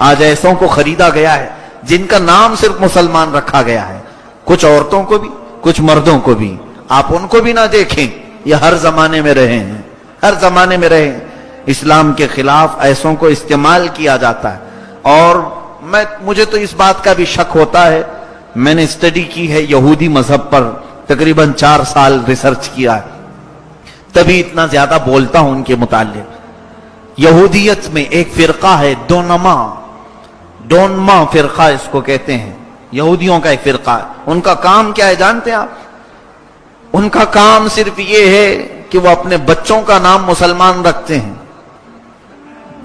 آج ایسوں کو خریدا گیا ہے جن کا نام صرف مسلمان رکھا گیا ہے، کچھ عورتوں کو بھی کچھ مردوں کو بھی. آپ ان کو بھی نہ دیکھیں، یہ ہر زمانے میں رہے ہیں، ہر زمانے میں رہے ہیں. اسلام کے خلاف ایسوں کو استعمال کیا جاتا ہے. اور مجھے تو اس بات کا بھی شک ہوتا ہے، میں نے اسٹڈی کی ہے یہودی مذہب پر، تقریباً 4 سال ریسرچ کیا ہے، تبھی اتنا زیادہ بولتا ہوں ان کے متعلق. یہودیت میں ایک فرقہ ہے ڈونما فرقہ اس کو کہتے ہیں، یہودیوں کا ایک فرقہ ہے. ان کا کام کیا ہے جانتے ہیں آپ؟ ان کا کام صرف یہ ہے کہ وہ اپنے بچوں کا نام مسلمان رکھتے ہیں.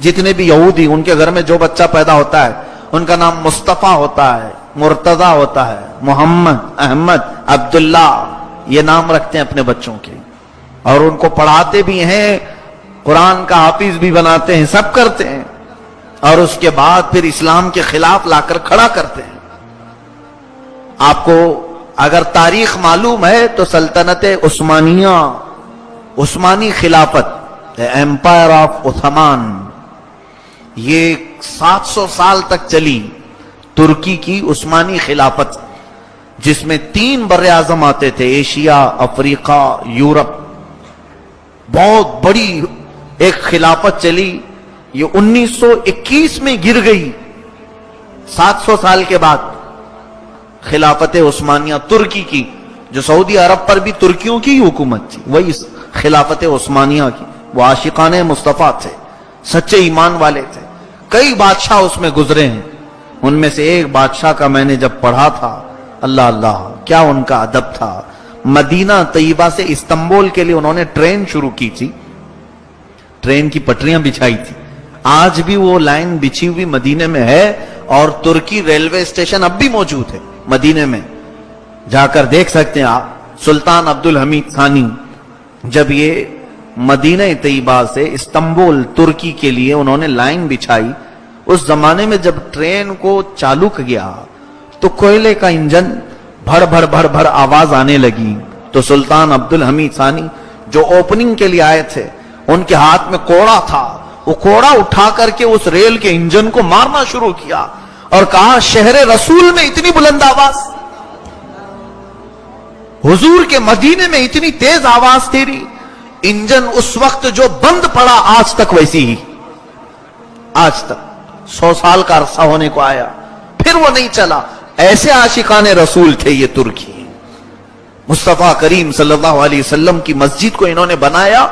جتنے بھی یہودی، ان کے گھر میں جو بچہ پیدا ہوتا ہے ان کا نام مصطفیٰ ہوتا ہے، مرتضی ہوتا ہے، محمد، احمد، عبداللہ، یہ نام رکھتے ہیں اپنے بچوں کے. اور ان کو پڑھاتے بھی ہیں، قرآن کا حافظ بھی بناتے ہیں، سب کرتے ہیں. اور اس کے بعد پھر اسلام کے خلاف لا کر کھڑا کرتے ہیں. آپ کو اگر تاریخ معلوم ہے تو سلطنت عثمانیہ، عثمانی خلافت، ایمپائر آف عثمان، یہ 700 سال تک چلی. ترکی کی عثمانی خلافت، جس میں 3 بر اعظم آتے تھے، ایشیا، افریقہ، یورپ. بہت بڑی ایک خلافت چلی. یہ 1921 میں گر گئی. 700 سال کے بعد خلافت عثمانیہ ترکی کی، جو سعودی عرب پر بھی ترکیوں کی حکومت تھی، وہی خلافت عثمانیہ کی. وہ عاشقان مصطفیٰ تھے، سچے ایمان والے تھے. کئی بادشاہ اس میں گزرے ہیں. ان میں سے ایک بادشاہ کا میں نے جب پڑھا تھا، اللہ اللہ کیا ان کا ادب تھا. مدینہ طیبہ سے استنبول کے لیے انہوں نے ٹرین شروع کی تھی، ٹرین کی پٹریاں بچھائی تھی. آج بھی وہ لائن بچھی ہوئی مدینے میں ہے، اور ترکی ریلوے اسٹیشن اب بھی موجود ہے مدینے میں، جا کر دیکھ سکتے ہیں آپ. سلطان عبدالحمید ثانی جب یہ مدینہ طیبہ سے استنبول ترکی کے لیے انہوں نے لائن بچھائی، اس زمانے میں جب ٹرین کو چالو کیا تو کوئلے کا انجن بھڑ بھڑ بھڑ بھڑ آواز آنے لگی. تو سلطان عبدالحمید ثانی جو اوپننگ کے لیے آئے تھے، ان کے ہاتھ میں کوڑا تھا. وہ کوڑا اٹھا کر کے اس ریل کے انجن کو مارنا شروع کیا اور کہا، شہر رسول میں اتنی بلند آواز، حضور کے مدینے میں اتنی تیز آواز تیری. انجن اس وقت جو بند پڑا، آج تک ویسی ہی، آج تک 100 سال کا عرصہ ہونے کو آیا، پھر وہ نہیں چلا. ایسے عاشقان رسول تھے یہ ترکی. مصطفیٰ کریم صلی اللہ علیہ وسلم کی مسجد کو انہوں نے بنایا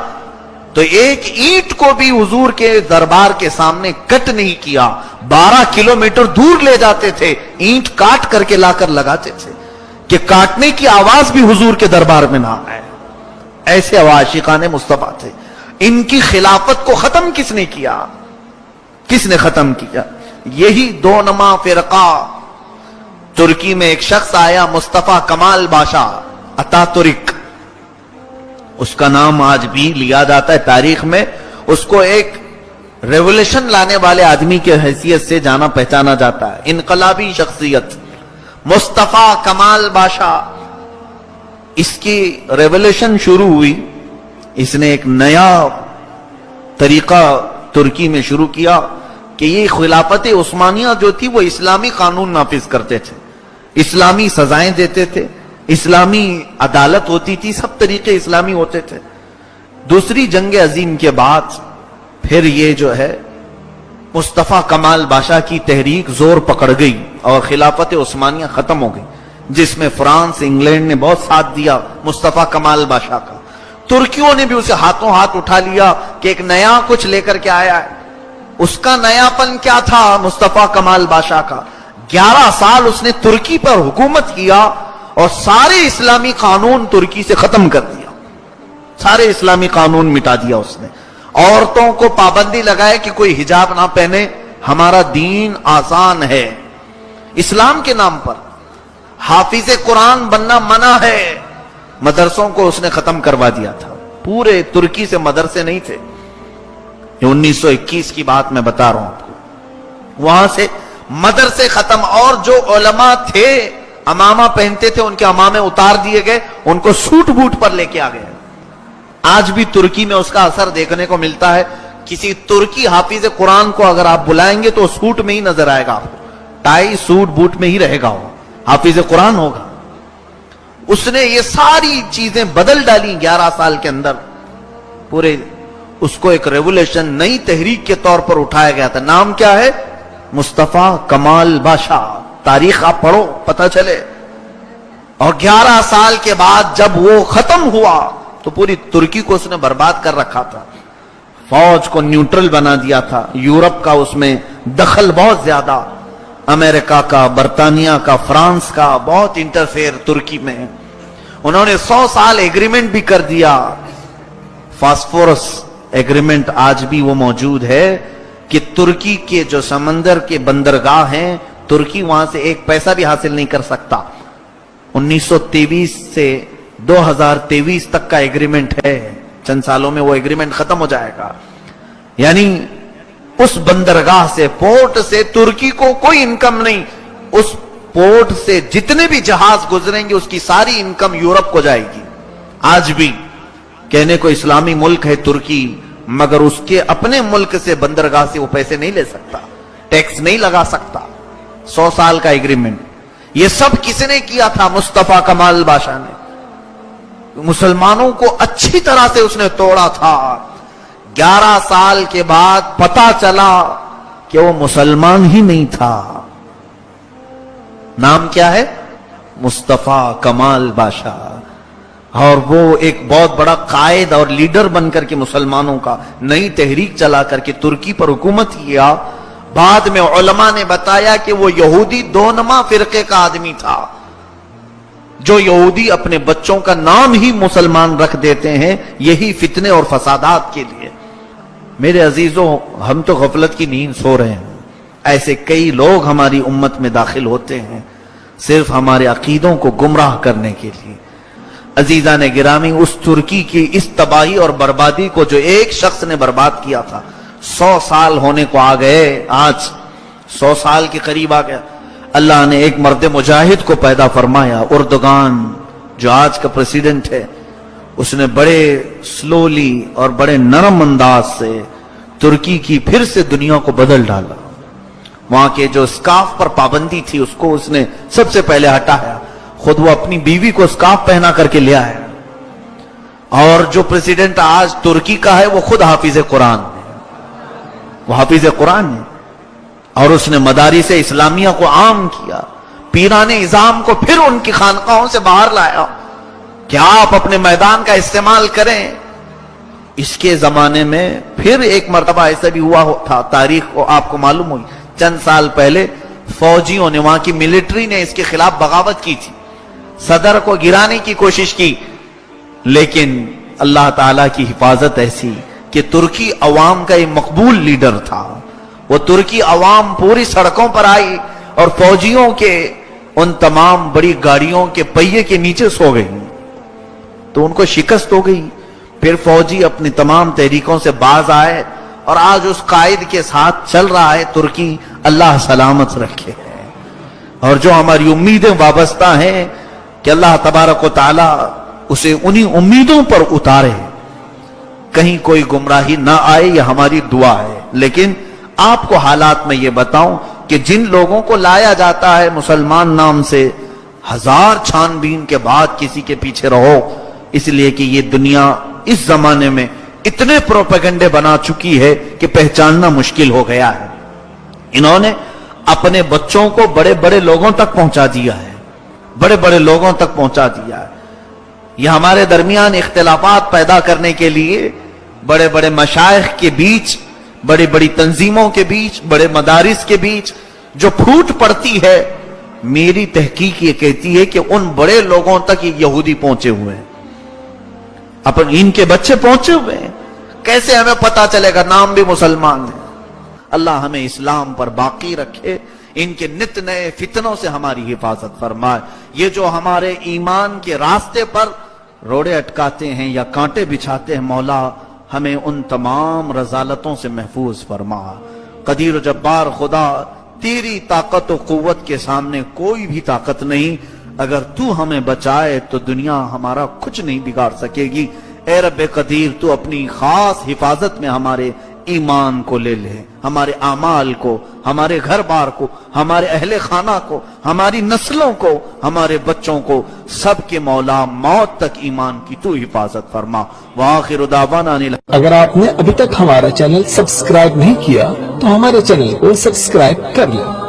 تو ایک اینٹ کو بھی حضور کے دربار کے سامنے کٹ نہیں کیا. 12 کلومیٹر دور لے جاتے تھے، اینٹ کاٹ کر کے لا کر لگاتے تھے کہ کاٹنے کی آواز بھی حضور کے دربار میں نہ آئے. ایسے عاشقان مصطفیٰ تھے. ان کی خلافت کو ختم کس نے کیا؟ کس نے ختم کیا؟ یہی دونما فرقہ. ترکی میں ایک شخص آیا، مصطفیٰ کمال باشا اتا ترک، اس کا نام آج بھی لیا جاتا ہے تاریخ میں. اس کو ایک ریولوشن لانے والے آدمی کے حیثیت سے جانا پہچانا جاتا ہے، انقلابی شخصیت مصطفیٰ کمال باشا. اس کی ریولوشن شروع ہوئی، اس نے ایک نیا طریقہ ترکی میں شروع کیا کہ یہ خلافت عثمانیہ جو تھی وہ اسلامی قانون نافذ کرتے تھے، اسلامی سزائیں دیتے تھے، اسلامی عدالت ہوتی تھی، سب طریقے اسلامی ہوتے تھے. دوسری جنگ عظیم کے بعد پھر یہ جو ہے مصطفیٰ کمال باشا کی تحریک زور پکڑ گئی اور خلافت عثمانیہ ختم ہو گئی، جس میں فرانس، انگلینڈ نے بہت ساتھ دیا مصطفیٰ کمال باشا کا. ترکیوں نے بھی اسے ہاتھوں ہاتھ اٹھا لیا کہ ایک نیا کچھ لے کر کے آیا ہے. اس کا نیا پن کیا تھا مصطفیٰ کمال باشا کا؟ 11 سال اس نے ترکی پر حکومت کیا اور سارے اسلامی قانون ترکی سے ختم کر دیا، سارے اسلامی قانون مٹا دیا اس نے. عورتوں کو پابندی لگائے کہ کوئی حجاب نہ پہنے، ہمارا دین آسان ہے. اسلام کے نام پر حافظ قرآن بننا منع ہے. مدرسوں کو اس نے ختم کروا دیا تھا. پورے ترکی سے مدرسے نہیں تھے. یہ 1921 کی بات میں بتا رہا ہوں آپ کو. وہاں سے مدرسے ختم، اور جو علماء تھے امامہ پہنتے تھے ان کے امامے اتار دیے گئے، ان کو سوٹ بوٹ پر لے کے آ گئے. آج بھی ترکی میں اس کا اثر دیکھنے کو ملتا ہے. کسی ترکی حافظ قرآن کو اگر آپ بلائیں گے تو سوٹ میں ہی نظر آئے گا، ٹائی سوٹ بوٹ میں ہی رہے گا، وہ حافظ قرآن ہوگا۔ اس نے یہ ساری چیزیں بدل ڈالی 11 سال کے اندر، پورے اس کو ایک ریولیوشن، نئی تحریک کے طور پر اٹھایا گیا تھا۔ نام کیا ہے؟ مصطفیٰ کمال باشا۔ تاریخ آپ پڑھو پتہ چلے۔ اور 11 سال کے بعد جب وہ ختم ہوا تو پوری ترکی کو اس نے برباد کر رکھا تھا، فوج کو نیوٹرل بنا دیا تھا، یورپ کا اس میں دخل بہت زیادہ، امریکہ کا، برطانیہ کا، فرانس کا بہت انٹرفیئر ترکی میں۔ انہوں نے 100 سال ایگریمنٹ بھی کر دیا، فاسفورس ایگریمنٹ آج بھی وہ موجود ہے کہ ترکی کے جو سمندر کے بندرگاہ ہیں، ترکی وہاں سے ایک پیسہ بھی حاصل نہیں کر سکتا۔ 1923 سے 2023 تک کا ایگریمنٹ ہے، چند سالوں میں وہ ایگریمنٹ ختم ہو جائے گا۔ یعنی اس بندرگاہ سے، پورٹ سے ترکی کو کوئی انکم نہیں، اس پورٹ سے جتنے بھی جہاز گزریں گے اس کی ساری انکم یورپ کو جائے گی۔ آج بھی کہنے کو اسلامی ملک ہے ترکی، مگر اس کے اپنے ملک سے بندرگاہ سے وہ پیسے نہیں لے سکتا، ٹیکس نہیں لگا سکتا۔ 100 سال کا ایگریمنٹ، یہ سب کس نے کیا تھا؟ مصطفیٰ کمال باشا نے۔ مسلمانوں کو اچھی طرح سے اس نے توڑا تھا۔ 11 سال کے بعد پتا چلا کہ وہ مسلمان ہی نہیں تھا۔ نام کیا ہے؟ مصطفیٰ کمال باشا۔ اور وہ ایک بہت بڑا قائد اور لیڈر بن کر کے مسلمانوں کا نئی تحریک چلا کر کے ترکی پر حکومت کیا۔ بعد میں علماء نے بتایا کہ وہ یہودی دونما فرقے کا آدمی تھا۔ جو یہودی اپنے بچوں کا نام ہی مسلمان رکھ دیتے ہیں، یہی فتنے اور فسادات کے لیے۔ میرے عزیزوں، ہم تو غفلت کی نیند سو رہے ہیں، ایسے کئی لوگ ہماری امت میں داخل ہوتے ہیں صرف ہمارے عقیدوں کو گمراہ کرنے کے لیے۔ عزیزان گرامی، اس ترکی کی اس تباہی اور بربادی کو جو ایک شخص نے برباد کیا تھا، 100 سال ہونے کو آ گئے، آج 100 سال کے قریب آ گیا۔ اللہ نے ایک مرد مجاہد کو پیدا فرمایا، اردگان جو آج کا پریزیڈنٹ ہے، اس نے بڑے سلولی اور بڑے نرم انداز سے ترکی کی پھر سے دنیا کو بدل ڈالا۔ وہاں کے جو اسکارف پر پابندی تھی اس کو اس نے سب سے پہلے ہٹایا، خود وہ اپنی بیوی کو اسکارف پہنا کر کے لے آیا۔ اور جو پریزیڈنٹ آج ترکی کا ہے وہ خود حافظ قرآن ہے، وہ حافظ قرآن ہے، اور اس نے مدارس اسلامیہ کو عام کیا، پیران نظام کو پھر ان کی خانقاہوں سے باہر لایا کہ آپ اپنے میدان کا استعمال کریں۔ اس کے زمانے میں پھر ایک مرتبہ ایسا بھی ہوا تھا، تاریخ کو آپ کو معلوم ہوئی، چند سال پہلے فوجیوں نے، وہاں کی ملٹری نے اس کے خلاف بغاوت کی تھی، صدر کو گرانے کی کوشش کی، لیکن اللہ تعالیٰ کی حفاظت ایسی کہ ترکی عوام کا یہ مقبول لیڈر تھا۔ وہ ترکی عوام پوری سڑکوں پر آئی اور فوجیوں کے ان تمام بڑی گاڑیوں کے پہیے کے نیچے سو گئی، تو ان کو شکست ہو گئی۔ پھر فوجی اپنی تمام تحریکوں سے باز آئے اور آج اس قائد کے ساتھ چل رہا ہے ترکی، اللہ سلامت رکھے۔ اور جو ہماری امیدیں وابستہ ہیں کہ اللہ تبارک و تعالی اسے انہی امیدوں پر اتارے، کہیں کوئی گمراہی نہ آئے، یہ ہماری دعا ہے۔ لیکن آپ کو حالات میں یہ بتاؤں کہ جن لوگوں کو لایا جاتا ہے مسلمان نام سے، 1000 چھان بین کے بعد کسی کے پیچھے رہو، اس لیے کہ یہ دنیا اس زمانے میں اتنے پروپیگنڈے بنا چکی ہے کہ پہچاننا مشکل ہو گیا ہے۔ انہوں نے اپنے بچوں کو بڑے بڑے لوگوں تک پہنچا دیا ہے، بڑے بڑے لوگوں تک پہنچا دیا ہے۔ یہ ہمارے درمیان اختلافات پیدا کرنے کے لیے بڑے بڑے مشائخ کے بیچ، بڑی بڑی تنظیموں کے بیچ، بڑے مدارس کے بیچ جو پھوٹ پڑتی ہے، میری تحقیق یہ کہتی ہے کہ ان بڑے لوگوں تک یہ یہودی پہنچے ہوئے ہیں، ان کے بچے پہنچے ہوئے ہیں۔ کیسے ہمیں پتا چلے گا؟ نام بھی مسلمان ہے۔ اللہ ہمیں اسلام پر باقی رکھے، ان کے نت نئے فتنوں سے ہماری حفاظت فرمائے۔ یہ جو ہمارے ایمان کے راستے پر روڑے اٹکاتے ہیں یا کانٹے بچھاتے ہیں، مولا ہمیں ان تمام رذالتوں سے محفوظ فرما۔ قدیر و جبار خدا، تیری طاقت و قوت کے سامنے کوئی بھی طاقت نہیں، اگر تو ہمیں بچائے تو دنیا ہمارا کچھ نہیں بگاڑ سکے گی۔ اے رب قدیر، تو اپنی خاص حفاظت میں ہمارے ایمان کو لے لے، ہمارے اعمال کو، ہمارے گھر بار کو، ہمارے اہل خانہ کو، ہماری نسلوں کو، ہمارے بچوں کو، سب کے مولا موت تک ایمان کی تو حفاظت فرما۔ وآخر دعوانا اگر آپ نے ابھی تک ہمارا چینل سبسکرائب نہیں کیا تو ہمارے چینل کو سبسکرائب کر لیں